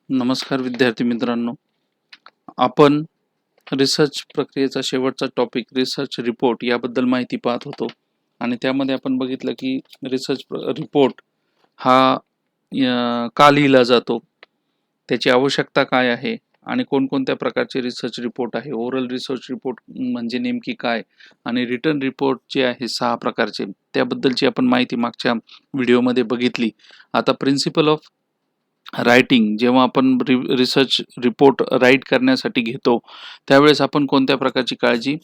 नमस्कार विद्यार्थी मित्रांनो, आपण रिसर्च प्रक्रियेचा शेवटचा टॉपिक रिसर्च रिपोर्ट याबद्दल माहिती पाहत होतो आणि त्यामध्ये आपण बघितलं की रिसर्च रिपोर्ट हा का लिहिला जातो, त्याची आवश्यकता काय आहे आणि कोणकोणत्या प्रकारचे रिसर्च रिपोर्ट आहे. ओरल रिसर्च रिपोर्ट म्हणजे नेमकी काय आणि रिटन रिपोर्ट जे आहे 6 प्रकारचे, त्याबद्दलची आपण माहिती मागच्या व्हिडिओमध्ये बघितली. आता प्रिन्सिपल ऑफ रायटिंग जेव्हा आपण रिसर्च रिपोर्ट राईट करण्यासाठी घेतो त्यावेळेस आपण कोणत्या प्रकारची काळजी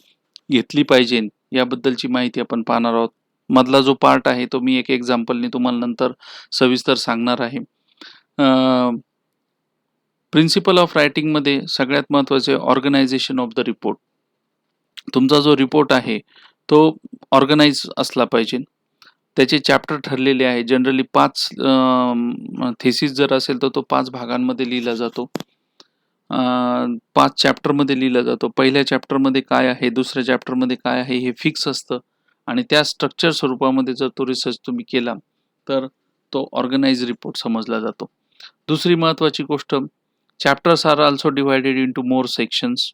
घेतली पाहिजे याबद्दलची माहिती आपण पाहणार आहोत. मधला जो पार्ट आहे तो मी एक एक्झाम्पलने तुम्हाला नंतर सविस्तर सांगणार आहे. प्रिन्सिपल ऑफ रायटिंगमध्ये सगळ्यात महत्त्वाचे ऑर्गनायझेशन ऑफ द रिपोर्ट. तुमचा जो रिपोर्ट आहे तो ऑर्गनाइज असला पाहिजे. त्याचे चॅप्टर ठरलेले आहे. जनरली 5 थेसिस जर असेल तर तो 5 भागांमध्ये लिहिला जातो. 5 चॅप्टरमध्ये लिहिला जातो. पहिल्या चॅप्टरमध्ये काय आहे, दुसऱ्या चॅप्टरमध्ये काय आहे हे फिक्स असतं आणि त्या स्ट्रक्चर स्वरूपामध्ये जर तो रिसर्च तुम्ही केला तर तो ऑर्गनाइज रिपोर्ट समजला जातो. दुसरी महत्त्वाची गोष्ट, chapters are also divided into more sections.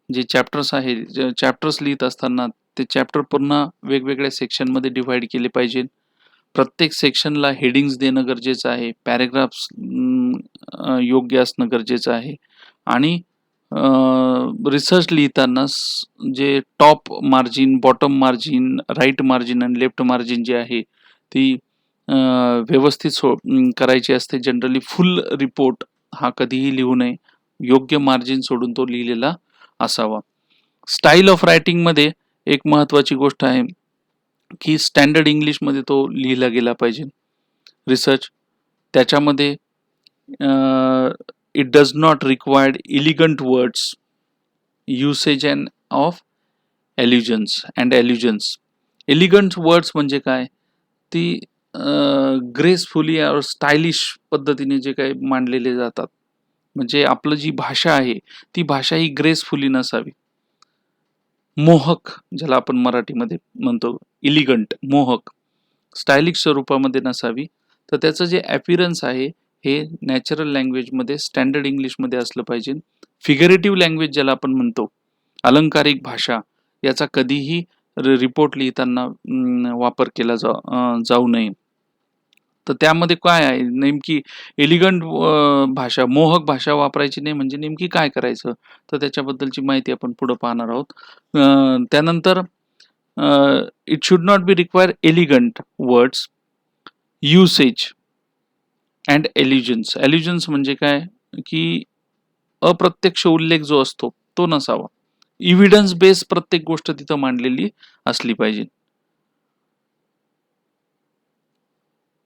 जे चॅप्टर्स आहे, चॅप्टर्स लिहित असताना ते चॅप्टर पुन्हा वेगवेगळ्या सेक्शनमध्ये डिव्हाइड केले पाहिजे. प्रत्येक सेक्शनला हेडिंग्स देणं गरजेचं आहे. पॅरेग्राफ्स योग्य असणं गरजेचं आहे आणि रिसर्च लिहिताना जे top margin, bottom margin, right margin आणि लेफ्ट मार्जिन जे आहे ती व्यवस्थित करायची असते. जनरली फुल रिपोर्ट हा कधीही लिहू नये. योग्य मार्जिन सोडून तो लिहिलेला असावा. स्टाईल ऑफ रायटिंगमध्ये एक महत्त्वाची गोष्ट आहे की स्टँडर्ड इंग्लिशमध्ये तो लिहिला गेला पाहिजे रिसर्च. त्याच्यामध्ये it does not required elegant words, usage and of allusions and allusions. Elegant words म्हणजे काय, ती ग्रेसफुली और स्टायलिश पद्धतीने जे काही मांडलेले जातात. म्हणजे आपलं जी भाषा आहे ती भाषा ही ग्रेसफुली नसावी. मोहक ज्याला आपण मराठीमध्ये म्हणतो, इलिगंट, मोहक, स्टायलिश स्वरूपामध्ये नसावी. तर त्याचं जे ॲपिरन्स आहे हे नॅचरल लँग्वेजमध्ये, स्टँडर्ड इंग्लिशमध्ये असलं पाहिजे. फिगरेटिव्ह लँग्वेज ज्याला आपण म्हणतो, अलंकारिक भाषा, याचा कधीही रिपोर्ट लिहिताना वापर केला जाऊ नये. तर त्यामध्ये काय आहे नेमकी, एलिगंट भाषा, मोहक भाषा वापरायची नाही म्हणजे नेमकी काय करायचं, तर त्याच्याबद्दलची माहिती आपण पुढे पाहणार आहोत. त्यानंतर it should not be require elegant words, usage and allusions. Allusions म्हणजे काय की अप्रत्यक्ष उल्लेख जो असतो तो नसावा. इव्हिडन्स बेस प्रत्येक गोष्ट तिथं मांडलेली असली पाहिजे.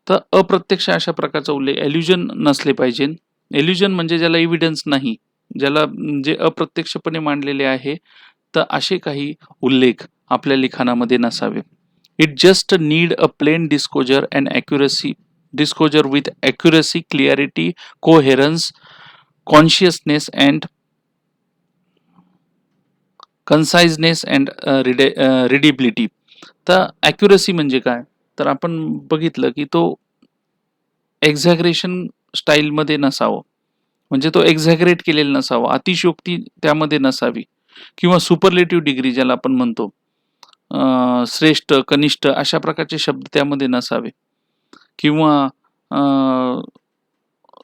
तर अप्रत्यक्ष अशा प्रकारचा उल्लेख, एल्युजन नसले पाहिजे. एल्युजन म्हणजे ज्याला एव्हिडन्स नाही, ज्याला जे अप्रत्यक्षपणे मांडलेले आहे, तर असे काही उल्लेख आपल्या लिखाणामध्ये नसावे. It just need a plain disclosure and accuracy, disclosure with accuracy, clarity, coherence, consciousness and conciseness and readability. तर ॲक्युरसी म्हणजे काय, तर आपण बघितलं की तो एक्झॅगरेशन स्टाईलमध्ये नसावं, म्हणजे तो एक्झॅगरेट केलेला नसावा, अतिशयोक्ती त्यामध्ये नसावी, किंवा सुपरलेटिव्ह डिग्री ज्याला आपण म्हणतो, श्रेष्ठ, कनिष्ठ अशा प्रकारचे शब्द त्यामध्ये नसावे, किंवा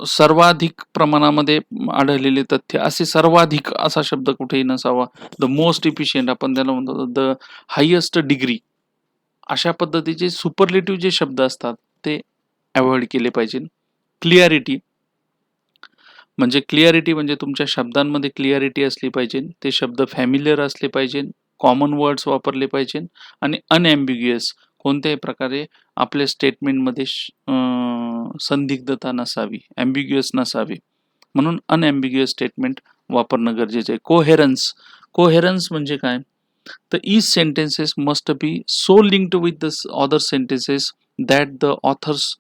सर्वाधिक प्रमाणामध्ये आढळलेले तथ्य असे सर्वाधिक असा शब्द कुठेही नसावा. द मोस्ट इफिशियंट आपण त्याला म्हणतो, द हायेस्ट डिग्री, अशा पद्धतीचे सुपरलेटिव्ह जे शब्द असतात ते अवॉइड केले पाहिजे. क्लिअरिटी म्हणजे तुमच्या शब्दांमध्ये क्लिअरिटी असली पाहिजे. ते शब्द फॅमिलियर असले पाहिजे, कॉमन वर्ड्स वापरले पाहिजे आणि अनएम्बिग्युअस, कोणत्याही प्रकारे आपल्या स्टेटमेंटमध्ये संदिग्धता नसावी, ॲम्बिग्युअस नसावी, म्हणून अनएम्बिग्युअस स्टेटमेंट वापरणं गरजेचं आहे. कोहेरन्स म्हणजे काय, तर each sentences must be so linked with the other sentences that the author's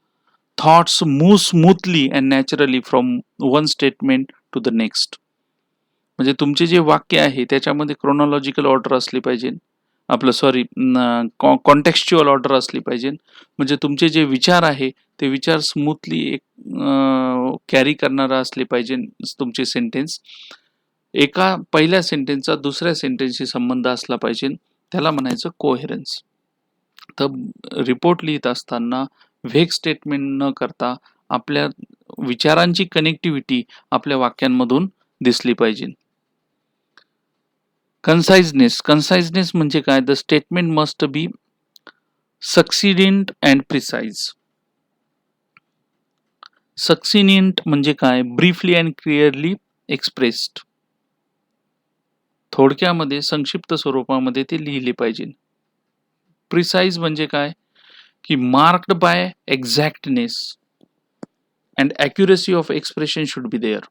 thoughts move smoothly and naturally from one statement to the next. म्हणजे तुमचे जे वाक्य आहे त्याच्यामध्ये क्रोनॉलॉजिकल ऑर्डर असली पाहिजे, कॉन्टेक्स्च्युअल ऑर्डर असली पाहिजे. म्हणजे तुमचे जे विचार आहे ते विचार स्मूथली एक कॅरी करणारा असले पाहिजे तुमचे सेंटेन्स. एका पहिल्या सेंटेन्सचा दुसऱ्या सेंटेन्सशी संबंध असला पाहिजे, त्याला म्हणायचं कोहेरन्स. तर रिपोर्ट लिहित असताना व्हेग स्टेटमेंट न करता आपल्या विचारांची कनेक्टिव्हिटी आपल्या वाक्यांमधून दिसली पाहिजे. कन्साइजनेस म्हणजे काय? The statement must be succinct and precise. Succinct म्हणजे काय? Briefly and clearly expressed. थोडक्यामध्ये संक्षिप्त स्वरूपामध्ये ते लिहिले पाहिजे. प्रिसाइज म्हणजे काय? की marked by exactness and accuracy of expression should be there.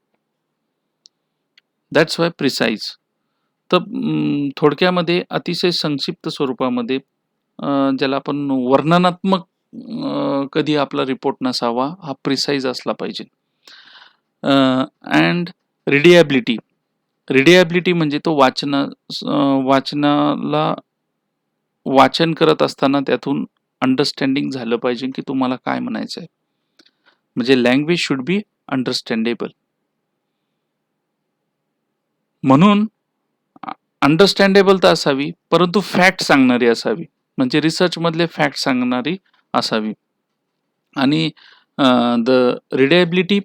That's why precise. तर थोडक्यामध्ये अतिशय संक्षिप्त स्वरूपामध्ये ज्याला आपण वर्णनात्मक कधी आपला रिपोर्ट नसावा, हा प्रिसाइज असला पाहिजे. अँड रिडिएबिलिटी. रिडिएबिलिटी म्हणजे तो वाचनाला वाचन करत असताना त्यातून अंडरस्टँडिंग झालं पाहिजे की तुम्हाला काय म्हणायचं आहे. म्हणजे लँग्वेज शुड बी अंडरस्टँडेबल. म्हणून अंडरस्टँडेबल तर असावी, परंतु फॅक्ट सांगणारी असावी. म्हणजे रिसर्च मधले फॅक्ट सांगणारी असावी. आणि the readability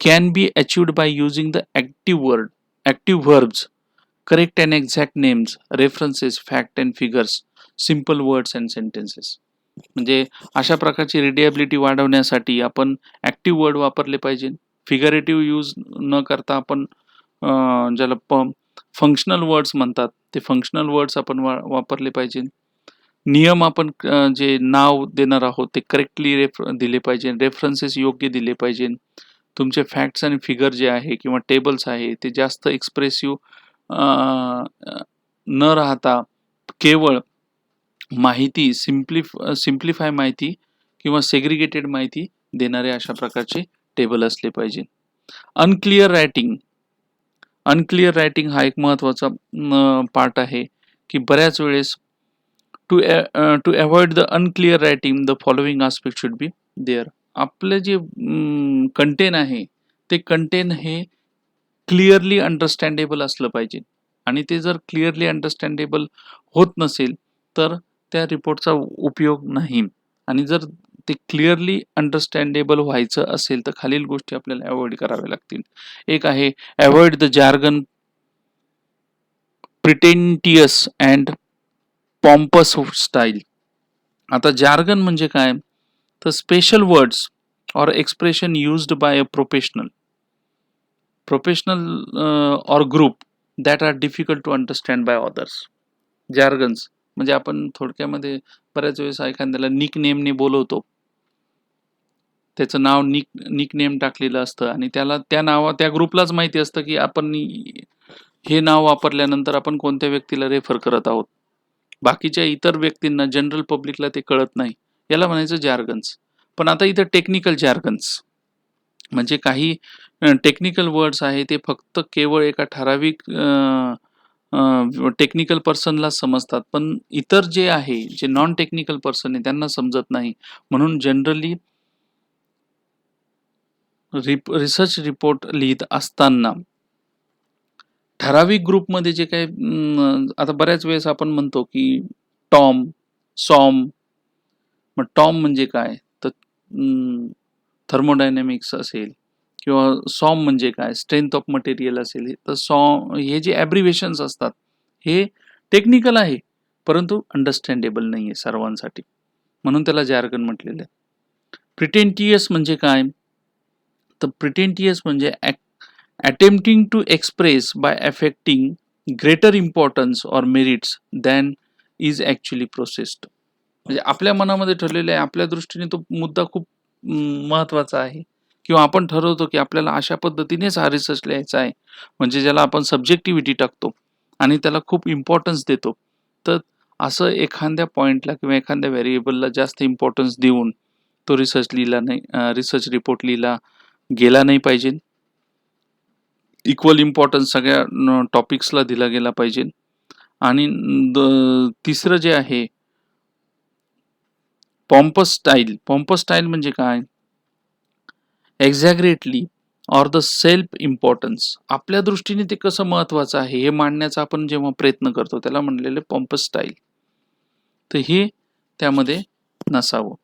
can be achieved by using the active verbs, correct and exact names, references, fact and figures, simple words and sentences. म्हणजे अशा प्रकारची रिडायबिलिटी वाढवण्यासाठी आपण ॲक्टिव्ह वर्ड वापरले पाहिजे. फिगरेटिव्ह यूज न करता आपण ज्याला फंक्शनल वर्ड्स म्हणतात, ते फंक्शनल वर्ड्स आपण वापरले पाहिजे. नियम आपण जे नाव देणार आहोत ते करेक्टली दिले पाहिजे. रेफरन्सेस योग्य दिले पाहिजे. तुमचे फॅक्ट्स आणि फिगर जे आहे किंवा टेबल्स आहे ते जास्त एक्सप्रेसिव्ह न राहता केवळ माहिती सिम्प्लिफाय माहिती किंवा सेग्रिगेटेड माहिती देणारे अशा प्रकारचे टेबल असले पाहिजे. अनक्लिअर रायटिंग हा एक महत्त्वाचा पार्ट आहे की बऱ्याच वेळेस to avoid the unclear writing the following aspect should be there. आपले जे कंटेन आहे ते कंटेन हे क्लिअरली अंडरस्टँडेबल असलं पाहिजे. आणि ते जर क्लिअरली अंडरस्टँडेबल होत नसेल तर त्या रिपोर्टचा उपयोग नाही. आणि जर ते क्लिअरली अंडरस्टँडेबल व्हायचं असेल तर खालील गोष्टी आपल्याला अवॉइड कराव्या लागतील. एक आहे avoid the jargon, pretentious and pompous style. आता जार्गन म्हणजे काय? तर special words or expression used by a professional or group that are difficult to understand by others. Jargons म्हणजे आपण थोडक्यामध्ये बऱ्याच वेळेस एखाद्याला निक नेमने बोलवतो. त्याचं नाव निक नेम टाकलेलं असतं आणि त्याला त्या ग्रुपलाच माहिती असतं की आपण हे नाव वापरल्यानंतर आपण कोणत्या व्यक्तीला रेफर करत आहोत. बाकीच्या इतर व्यक्तींना, जनरल पब्लिकला ते कळत नाही. याला म्हणायचं जार्गन्स. पण आता इथं टेक्निकल जार्गन्स म्हणजे काही टेक्निकल वर्ड्स आहे ते फक्त केवळ एका ठराविक टेक्निकल पर्सनला समजतात, पण इतर जे आहे, जे नॉन टेक्निकल पर्सन आहे त्यांना समजत नाही. म्हणून जनरली रिसर्च रिपोर्ट लिहित असताना ठराविक ग्रुपमध्ये जे काही आता बऱ्याच वेळेस आपण म्हणतो की टॉम, सॉम. मग टॉम म्हणजे काय? तर थर्मोडायनॅमिक्स असेल किंवा सॉम म्हणजे काय? स्ट्रेंथ ऑफ मटेरियल असेल. तर हे जे ॲब्रिव्हेशन्स असतात हे टेक्निकल आहे परंतु अंडरस्टँडेबल नाही आहे सर्वांसाठी, म्हणून त्याला जार्गन म्हटलेलं आहे. प्रिटेंटियस म्हणजे काय? तर प्रिटेंटियस म्हणजे attempting to express by affecting greater importance or merits than is actually processed. म्हणजे आपल्या मनामध्ये ठरलेलं आहे, आपल्या दृष्टीने तो मुद्दा खूप महत्त्वाचा आहे किंवा आपण ठरवतो की आपल्याला अशा पद्धतीनेच हा रिसर्च लिहायचा आहे, म्हणजे ज्याला आपण सब्जेक्टिव्हिटी टाकतो आणि त्याला खूप इम्पॉर्टन्स देतो. तर असं एखाद्या पॉईंटला किंवा एखाद्या व्हेरिएबलला जास्त इम्पॉर्टन्स देऊन तो रिसर्च रिपोर्ट लिहिला गेला नाही पाहिजे. इक्वल इम्पॉर्टन्स सगळ्या टॉपिक्सला दिला गेला पाहिजे. आणि तिसरं जे आहे पॉम्पस स्टाईल म्हणजे काय? एक्झॅग्रेटली ऑर द सेल्फ इम्पॉर्टन्स, आपल्या दृष्टीने ते कसं महत्वाचं आहे हे मांडण्याचा आपण जेव्हा प्रयत्न करतो त्याला म्हणलेले पॉम्पस स्टाईल, तर हे त्यामध्ये नसावं.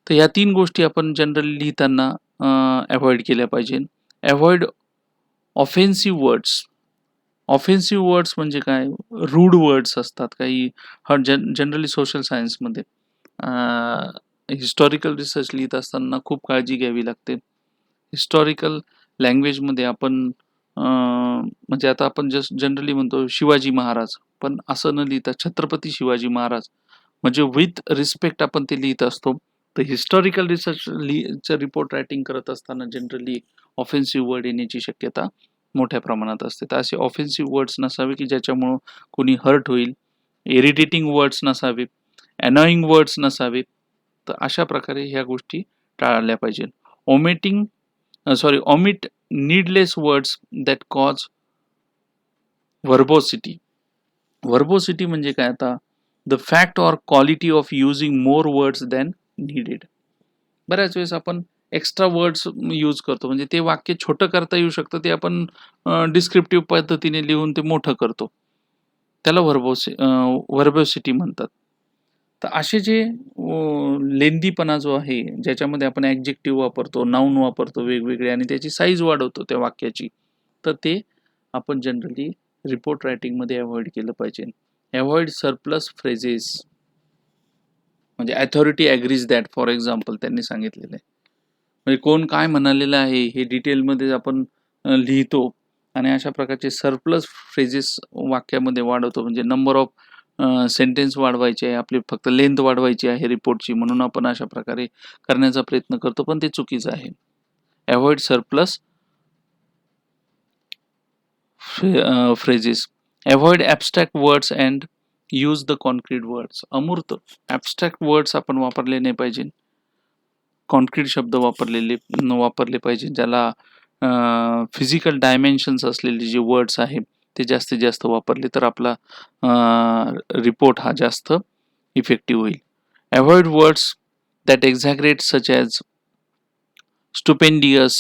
तर या 3 गोष्टी आपण जनरली लिहिताना अव्हॉइड केल्या पाहिजे. Avoid offensive words. Offensive words म्हणजे काय? रूड वर्ड्स असतात काही जनरली सोशल सायन्समध्ये. हिस्टॉरिकल रिसर्च लिहित असताना खूप काळजी घ्यावी लागते. हिस्टॉरिकल लँग्वेजमध्ये आपण म्हणजे आता आपण जस्ट जनरली म्हणतो शिवाजी महाराज, पण असं न लिहिता छत्रपती शिवाजी महाराज, म्हणजे विथ रिस्पेक्ट आपण ते लिहित असतो. तर हिस्टॉरिकल रिसर्च रिपोर्ट रायटिंग करत असताना जनरली ऑफेन्सिव्ह वर्ड येण्याची शक्यता मोठ्या प्रमाणात असते. तर असे ऑफेन्सिव्ह वर्ड्स नसावे की ज्याच्यामुळं कोणी हर्ट होईल, इरिटेटिंग वर्ड्स नसावे, अनॉईंग वर्ड्स नसावे. तर अशा प्रकारे ह्या गोष्टी टाळल्या पाहिजेत. Omit needless words that cause verbosity. Verbosity म्हणजे काय? आता the fact or quality of using more words than needed. बऱ्याच वेळेस आपण एक्स्ट्रा वर्ड्स यूज करतो, म्हणजे ते वाक्य छोटं करता येऊ शकतं, ते आपण डिस्क्रिप्टिव्ह पद्धतीने लिहून ते मोठं करतो, त्याला व्हर्बोसिटी म्हणतात. तर असे जे लेंदीपणा जो आहे, ज्याच्यामध्ये आपण ॲडजेक्टिव्ह वापरतो, नाऊन वापरतो वेगवेगळे आणि त्याची साईज वाढवतो त्या वाक्याची, तर ते आपण जनरली रिपोर्ट रायटिंगमध्ये अवॉइड केलं पाहिजे. अवॉइड सरप्लस फ्रेजेस, म्हणजे authority agrees that, for example त्यांनी सांगितलेलं आहे, म्हणजे कोण काय म्हणालेलं आहे हे डिटेलमध्ये आपण लिहितो आणि अशा प्रकारचे सरप्लस फ्रेजेस वाक्यामध्ये वाढवतो, म्हणजे नंबर ऑफ सेंटेन्स वाढवायचे आहे, आपली फक्त लेंथ वाढवायची आहे रिपोर्टची, म्हणून आपण अशा प्रकारे करण्याचा प्रयत्न करतो, पण ते चुकीचं आहे. Avoid surplus phrases. Avoid abstract words and use the concrete words. अमूर्त abstract words आपण वापरले नाही पाहिजे. कॉन्क्रीट शब्द वापरले पाहिजे, ज्याला फिजिकल डायमेन्शन्स असलेले जे वर्ड्स आहे ते जास्तीत जास्त वापरले तर आपला रिपोर्ट हा जास्त इफेक्टिव्ह होईल. Avoid words that exaggerate such as stupendous,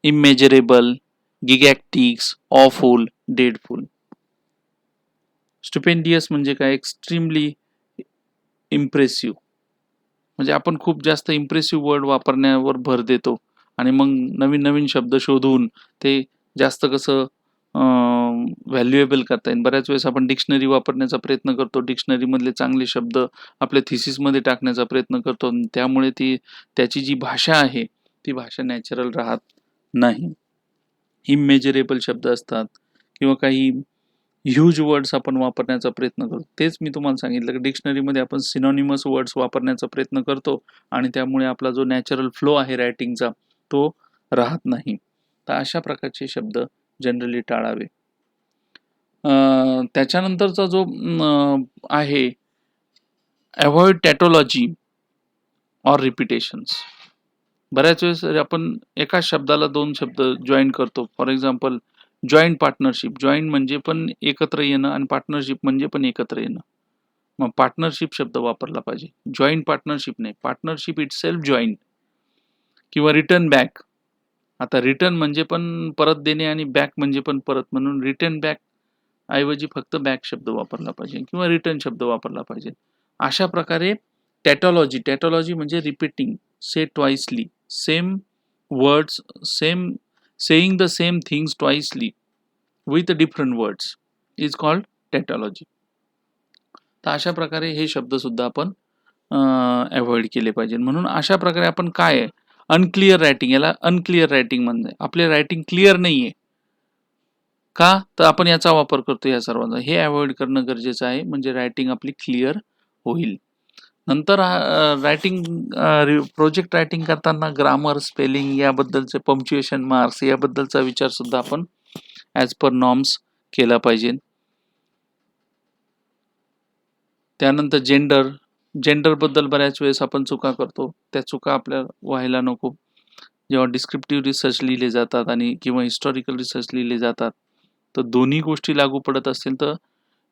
immeasurable, गिगॅक्टिक्स, ऑफुल, डेडफुल. स्टुपेंडियस म्हणजे काय? एक्स्ट्रीमली इम्प्रेसिव्ह, म्हणजे आपण खूप जास्त इम्प्रेसिव्ह वर्ड वापरण्यावर भर देतो आणि मग नवीन नवीन शब्द शोधून ते जास्त कसं व्हॅल्युएबल करता येईल. बऱ्याच वेळेस आपण डिक्शनरी वापरण्याचा प्रयत्न करतो, डिक्शनरीमधले चांगले शब्द आपल्या थिसिसमध्ये टाकण्याचा प्रयत्न करतो, त्यामुळे त्याची जी भाषा आहे ती भाषा नॅचरल राहत नाही. इमेजरेबल शब्द असतात किंवा काही ह्यूज वर्ड्स आपण वापरण्याचा प्रयत्न करतो. तेच मी तुम्हाला सांगितलं की डिक्शनरीमध्ये आपण सिनॉनिमस वर्ड्स वापरण्याचा प्रयत्न करतो आणि त्यामुळे आपला जो नॅचरल फ्लो आहे रायटिंगचा तो राहत नाही. तर अशा प्रकारचे शब्द जनरली टाळावे. त्याच्यानंतरचा जो आहे अवॉइड टॅटोलॉजी ऑर रिपिटेशन्स. बऱ्याच वेळेस आपण एका शब्दाला 2 शब्द जॉईन करतो. For example joint partnership. Joint म्हणजे पण एकत्र येणं आणि पार्टनरशिप म्हणजे पण एकत्र येणं. मग पार्टनरशिप शब्द वापरला पाहिजे, जॉईंट पार्टनरशिप नाही. Partnership itself joint. किंवा रिटर्न बॅक. आता रिटर्न म्हणजे पण परत देणे आणि बॅक म्हणजे पण परत, म्हणून रिटर्न बॅक ऐवजी फक्त बॅक शब्द वापरला पाहिजे किंवा रिटर्न शब्द वापरला पाहिजे. अशा प्रकारे टॅटोलॉजी म्हणजे repeating, say twicely, same words, saying the same things twicely with different words is called tautology. तर अशा प्रकारे हे शब्द सुद्धा आपण अवॉइड केले पाहिजे. म्हणून अशा प्रकारे आपण काय अनक्लिअर रायटिंग, याला अनक्लिअर रायटिंग म्हणजे आपले रायटिंग क्लिअर नाहीये का, तर आपण याचा वापर करतो या सर्वांचा, हे अवॉइड करणं गरजेचं आहे, म्हणजे रायटिंग आपली क्लिअर होईल. नंतर रायटिंग प्रोजेक्ट रायटिंग करताना ग्रामर, स्पेलिंग याबद्दलचे, पंक्च्युएशन मार्क्स याबद्दलचा विचार सुद्धा आपण ॲज पर नॉर्म्स केला पाहिजे. त्यानंतर जेंडरबद्दल बऱ्याच वेळेस आपण चुका करतो, त्या चुका आपल्याला व्हायला नको. जेव्हा डिस्क्रिप्टिव्ह रिसर्च लिहिले जातात आणि किंवा हिस्टॉरिकल रिसर्च लिहिले जातात तर दोन्ही गोष्टी लागू पडत असतील तर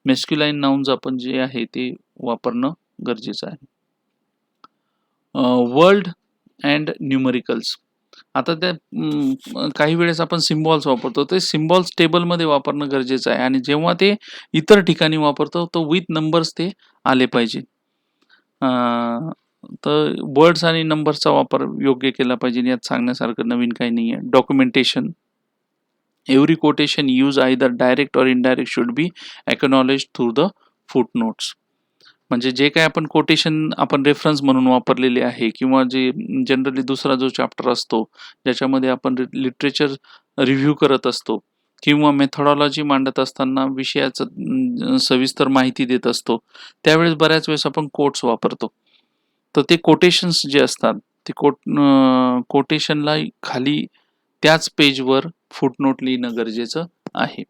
मेस्क्युलाइन नाउन्स आपण जे आहे ते वापरणं गरजेचं आहे. World and numericals. आता त्या काही वेळेस आपण सिम्बॉल्स वापरतो. ते सिम्बॉल्स टेबलमध्ये वापरणं गरजेचं आहे आणि जेव्हा ते इतर ठिकाणी वापरतो, तर विथ नंबर्स ते आले पाहिजे. अ, तर वर्ड्स आणि नंबर्सचा वापर योग्य केला पाहिजे. यात सांगण्यासारखं नवीन काही नाहीये. Documentation. Every quotation use either direct or indirect should be acknowledged through the footnotes. म्हणजे जे काही आपण कोटेशन आपण रेफरन्स म्हणून वापरलेले आहे किंवा जे जनरली दुसरा जो चॅप्टर असतो, ज्याच्यामध्ये आपण लिटरेचर रिव्ह्यू करत असतो किंवा मेथोडॉलॉजी मांडत असताना विषयाचं सविस्तर माहिती देत असतो, त्यावेळेस बऱ्याच वेळेस आपण कोट्स वापरतो. तर ते कोटेशन्स जे असतात, ते कोटेशनला खाली त्याच पेजवर फुटनोट लिहिणं गरजेचं आहे.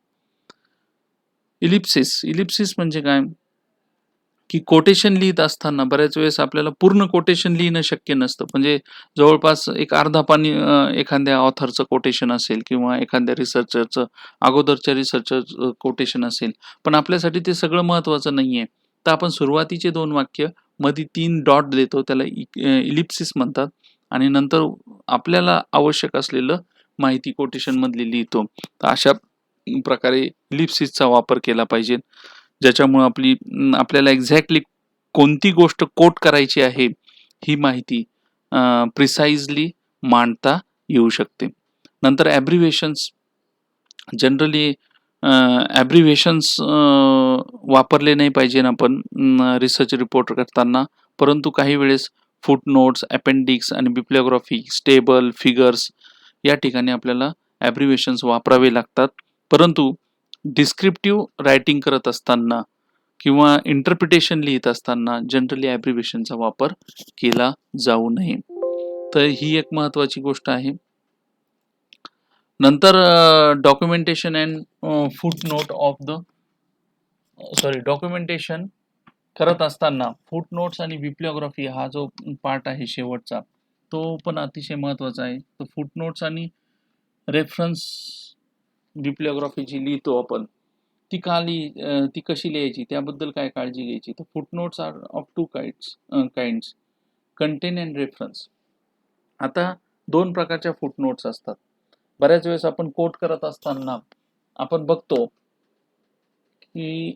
इलिप्सिस म्हणजे काय? की कोटेशन लिहित असताना बऱ्याच वेळेस आपल्याला पूर्ण कोटेशन लिहिणं शक्य नसतं. म्हणजे जवळपास एक अर्धा पानी एखाद्या ऑथरचं कोटेशन असेल किंवा एखाद्या रिसर्चरचं अगोदरच्या रिसर्चरचं कोटेशन असेल. पण आपल्यासाठी ते सगळं महत्त्वाचं नाहीये. तर आपण सुरुवातीचे 2 वाक्य, मध्ये 3 डॉट देतो, त्याला इलिप्सिस म्हणतात आणि नंतर आपल्याला आवश्यक असलेलं माहिती कोटेशनमधली लिहितो. तर अशा प्रकारे इलिप्सिसचा वापर केला पाहिजे. ज्याच्यामुळे आपल्याला एक्झॅक्टली कोणती गोष्ट कोट करायची आहे, ही माहिती प्रिसाइजली मांडता येऊ शकते. नंतर ॲब्रिव्हिएशन्स. जनरली ॲब्रिव्हिएशन्स वापरले नाही पाहिजे आपण रिसर्च रिपोर्ट करताना. परंतु काही वेळेस फुटनोट्स, अपेंडिक्स आणि बिब्लिओग्राफी, टेबल, फिगर्स या ठिकाणी आपल्याला ॲब्रिव्हिएशन्स वापरावे लागतात. परंतु डिस्क्रिप्टिव्ह रायटिंग करत असताना किंवा इंटरप्रिटेशन लिहित असताना जनरली ॲब्रिव्हिएशनचा वापर केला जाऊ नये. तर ही एक महत्त्वाची गोष्ट आहे. नंतर documentation and footnote of the documentation करत असताना फुटनोट्स आणि बिब्लिओग्राफी हा जो पार्ट आहे शेवटचा, तो पण अतिशय महत्त्वाचा आहे. तर फुटनोट्स आणि रेफरन्स बिब्लिओग्राफी जी लिहितो आपण, ती ती कशी लिहायची, त्याबद्दल काय काळजी घ्यायची. तर footnotes are of 2 kinds, content and reference. आता 2 प्रकारच्या फुटनोट्स असतात. बऱ्याच वेळेस आपण कोट करत असताना आपण बघतो की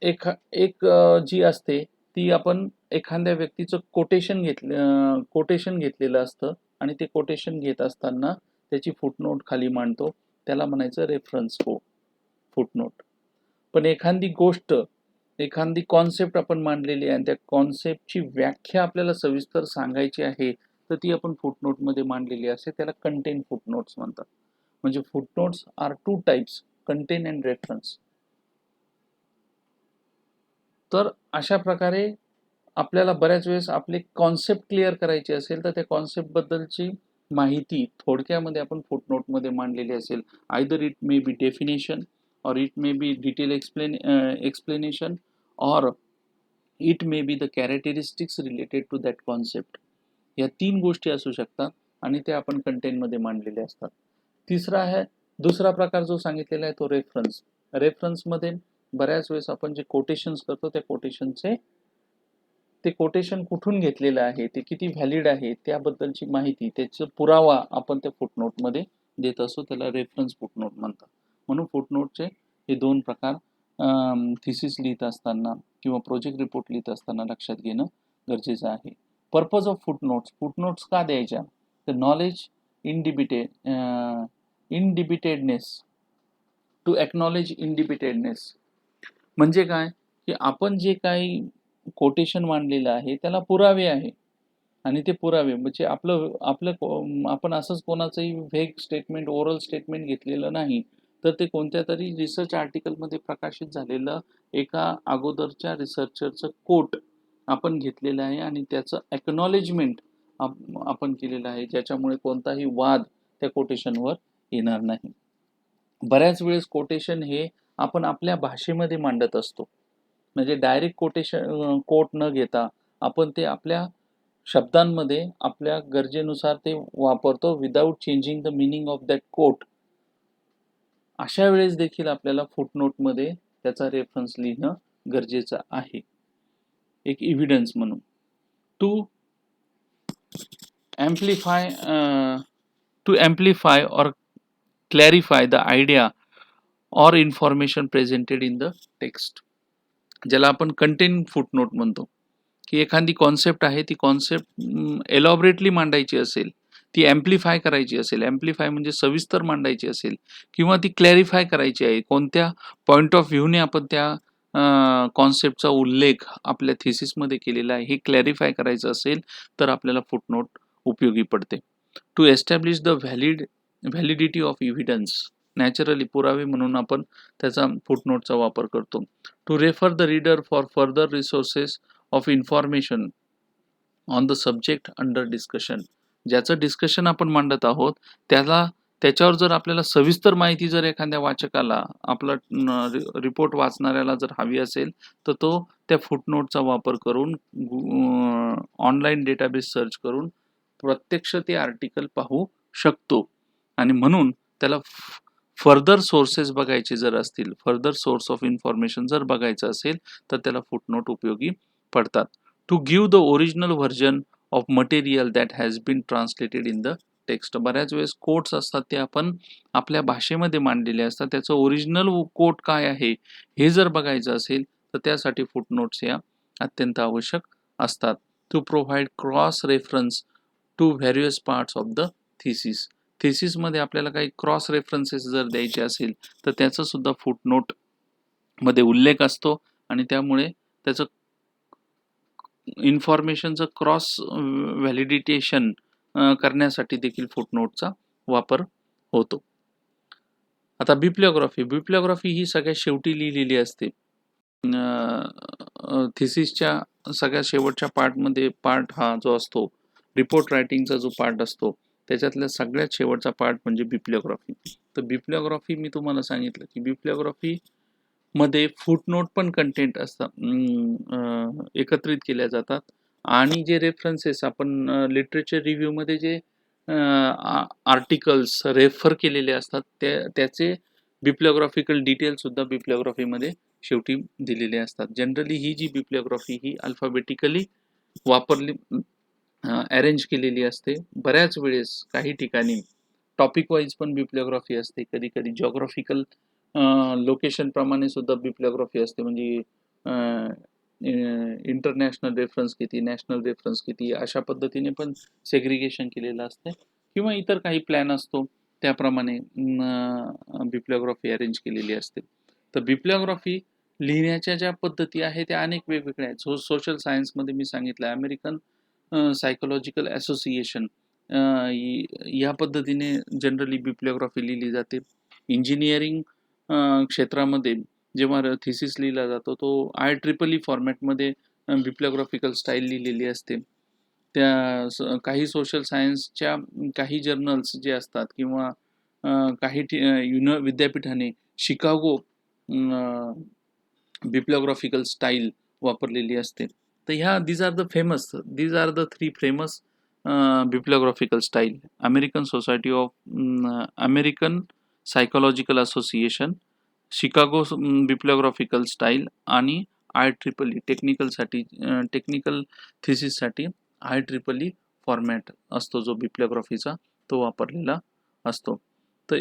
एक जी असते ती आपण एखाद्या व्यक्तीचं कोटेशन घेतलेलं असतं आणि ते कोटेशन घेत असताना त्याची फुटनोट खाली मांडतो. त्याला म्हणायचं रेफरन्स फुटनोट. पण एखादी गोष्ट, एखादी कॉन्सेप्ट आपण मांडलेली आहे आणि त्या कॉन्सेप्टची व्याख्या आपल्याला सविस्तर सांगायची आहे, तर ती आपण फुटनोटमध्ये मांडलेली असते. त्याला कंटेन फुटनोट्स म्हणतात. म्हणजे footnotes are 2 types, content and reference. तर अशा प्रकारे आपल्याला बऱ्याच वेळेस आपली कॉन्सेप्ट क्लिअर करायची असेल, तर त्या कॉन्सेप्टबद्दलची माहिती थोडक्यामध्ये आपण फुटनोटमध्ये मांडलेली असेल. Either it may be definition or it may be detailed explanation or it may be the characteristics related to that concept. या 3 गोष्टी असू शकतात आणि ते आपण कंटेंटमध्ये मांडलेले असतात. दुसरा प्रकार जो सांगितलेला आहे तो रेफरन्स. रेफरन्समध्ये बऱ्याच वेळेस आपण जे कोटेशन्स करतो त्या ते कोटेशन कुठून घेतलेलं आहे, ते किती व्हॅलिड आहे, त्याबद्दलची माहिती, त्याचा पुरावा आपण त्या फुटनोटमध्ये देत असतो. त्याला रेफरन्स फुटनोट म्हणतात. म्हणून फुटनोटचे हे 2 प्रकार थिसिस लिहित असताना किंवा प्रोजेक्ट रिपोर्ट लिहित असताना लक्षात घेणं गरजेचं आहे. पर्पज ऑफ फुटनोट्स का द्यायच्या? तर नॉलेज इंडिबिटेडनेस, टू एक्नॉलेज इंडिबिटेडनेस. म्हणजे काय, की आपण जे काही कोटेशन मांडलेलं आहे त्याला पुरावे आहे आणि ते पुरावे म्हणजे आपण असंच कोणाचंही व्हेग स्टेटमेंट, ओरल स्टेटमेंट घेतलेलं नाही. तर ते कोणत्यातरी रिसर्च आर्टिकलमध्ये प्रकाशित झालेलं एका अगोदरच्या रिसर्चरचं कोट आपण घेतलेलं आहे आणि त्याचं एक्नॉलेजमेंट आपण केलेलं आहे, ज्याच्यामुळे कोणताही वाद त्या कोटेशनवर येणार नाही. बऱ्याच वेळेस कोटेशन हे आपण आपल्या भाषेमध्ये मांडत असतो. म्हणजे डायरेक्ट कोट न घेता आपण ते आपल्या शब्दांमध्ये आपल्या गरजेनुसार ते वापरतो without changing the meaning of that quote. अशा वेळेस देखील आपल्याला फुटनोटमध्ये त्याचा रेफरन्स लिहिणं गरजेचं आहे, एक एव्हिडन्स म्हणून. To amplify to amplify or clarify the idea or information presented in the text, ज्याला आपण कंटेंट फुटनोट म्हणतो, की एखादी कॉन्सेप्ट आहे, ती कॉन्सेप्ट एलॉबरेटली मांडायची असेल, ती ॲम्प्लिफाय करायची असेल, ॲम्प्लिफाय म्हणजे सविस्तर मांडायची असेल, किंवा ती क्लॅरिफाय करायची आहे, कोणत्या पॉईंट ऑफ व्ह्यूने आपण त्या कॉन्सेप्टचा उल्लेख आपल्या थिसिसमध्ये केलेला आहे, हे क्लॅरिफाय करायचं असेल तर आपल्याला फुटनोट उपयोगी पडते. To establish the validity of evidence, naturally पुरावे म्हणून आपण त्याचा फुटनोटचा वापर करतो. To refer the reader for further resources of information on the subject under discussion, ज्याचं डिस्कशन आपण मांडत आहोत त्याच्यावर जर आपल्याला सविस्तर माहिती जर एखाद्या वाचकाला, आपला रिपोर्ट वाचणाऱ्याला जर हवी असेल, तर तो त्या फुटनोटचा वापर करून ऑनलाईन डेटाबेस सर्च करून प्रत्यक्ष ते आर्टिकल पाहू शकतो. आणि म्हणून त्याला फर्दर सोर्सेस बघायचे जर असतील, फर्दर सोर्स ऑफ इन्फॉर्मेशन जर बघायचं असेल, तर त्याला फुटनोट उपयोगी पडतात. To give the original version of material that has been translated in the text, बऱ्याच वेळेस कोट्स असतात ते आपण आपल्या भाषेमध्ये मांडलेले असतात, त्याचं ओरिजिनल कोट काय आहे हे जर बघायचं असेल तर त्यासाठी फुटनोट्स या अत्यंत आवश्यक असतात. To provide cross reference to various parts of the thesis, थिसिसमध्ये आपल्याला काही क्रॉस रेफरन्सेस जर द्यायचे असेल तर त्याचा सुद्धा फुटनोट मध्ये उल्लेख असतो, आणि त्यामुळे त्याचं इन्फॉर्मेशनचं क्रॉस व्हॅलिडिटेशन करण्यासाठी देखील फुटनोटचा वापर होतो. आता बिप्लिओग्राफी ही सगळ्यात शेवटी लिहिलेली असते. थिसिसच्या सगळ्यात शेवटच्या पार्ट हा जो असतो, रिपोर्ट रायटिंगचा जो पार्ट असतो, त्याच्यातल्या सगळ्यात शेवटचा पार्ट म्हणजे बिप्लिओग्राफी. तर बिप्लिओग्राफी मी तुम्हाला सांगितलं की बिप्लिओग्राफी मध्ये फुटनोट पण कंटेंट असतात, एकत्रित केल्या जातात, आणि जे रेफरन्सेस आपण लिटरेचर रिव्ह्यूमध्ये जे आर्टिकल्स रेफर केलेले असतात त्याचे बिप्लिओग्राफिकल डिटेल्स सुद्धा बिप्लिओग्राफीमध्ये शेवटी दिलेले असतात. जनरली ही जी बिप्लिओग्राफी ही अल्फाबेटिकली वापरली अरेंज केलेली असते. बऱ्याच वेळेस काही ठिकाणी टॉपिक वाईज पण बिप्लिओग्राफी असते, कधी कधी जॉग्राफिकल लोकेशन प्रमाणे सुद्धा बिप्लिओग्राफी असते, म्हणजे इंटरनॅशनल रेफरन्स किती, नॅशनल रेफरन्स किती, अशा पद्धतीने पण सेग्रिगेशन केलेलं असते, किंवा इतर काही प्लॅन असतो त्याप्रमाणे बिप्लिओग्राफी अरेंज केलेली असते. तर बिप्लिओग्राफी लिहिण्याच्या ज्या पद्धती आहेत त्या अनेक वेगवेगळ्या आहेत. सोशल सायन्समध्ये मी सांगितलं अमेरिकन सायकोलॉजिकल असोसिएशन या पद्धतीने जनरली बिप्लिओग्राफी लिहिली जाते. इंजिनिअरिंग क्षेत्रामध्ये जेव्हा थिसिस लिहिला जातो तो IEEE फॉर्मॅटमध्ये बिप्लिओग्राफिकल स्टाईल लिहिलेली असते. काही सोशल सायन्सच्या काही जर्नल्स जे असतात, किंवा काही विद्यापीठाने शिकागो बिप्लिओग्राफिकल स्टाईल वापरलेली असते. तर ह्या these are the three famous bibliographical style: American Psychological Association, Chicago bibliographical style, आणि IEEE टेक्निकल थिसिससाठी IEEE फॉर्मॅट असतो जो बिप्लिओग्राफीचा, तो वापरलेला असतो. तर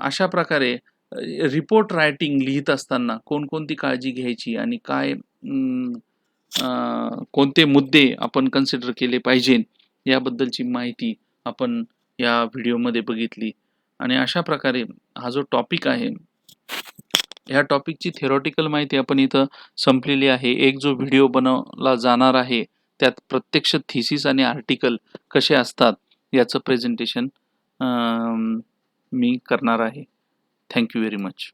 अशा प्रकारे रिपोर्ट रायटिंग लिहित असताना कोणकोणती काळजी घ्यायची आणि काय कोणते मुद्दे आपण कन्सिडर केले पाहिजे याबद्दलची माहिती आपण या व्हिडिओमध्ये बघितली. आणि अशा प्रकारे हा जो टॉपिक आहे, ह्या टॉपिकची थेरॉटिकल माहिती आपण इथं संपलेली आहे. एक जो व्हिडिओ बनवला जाणार आहे त्यात प्रत्यक्ष थिसिस आणि आर्टिकल कसे असतात याचं प्रेझेंटेशन मी करणार आहे. Thank you very much.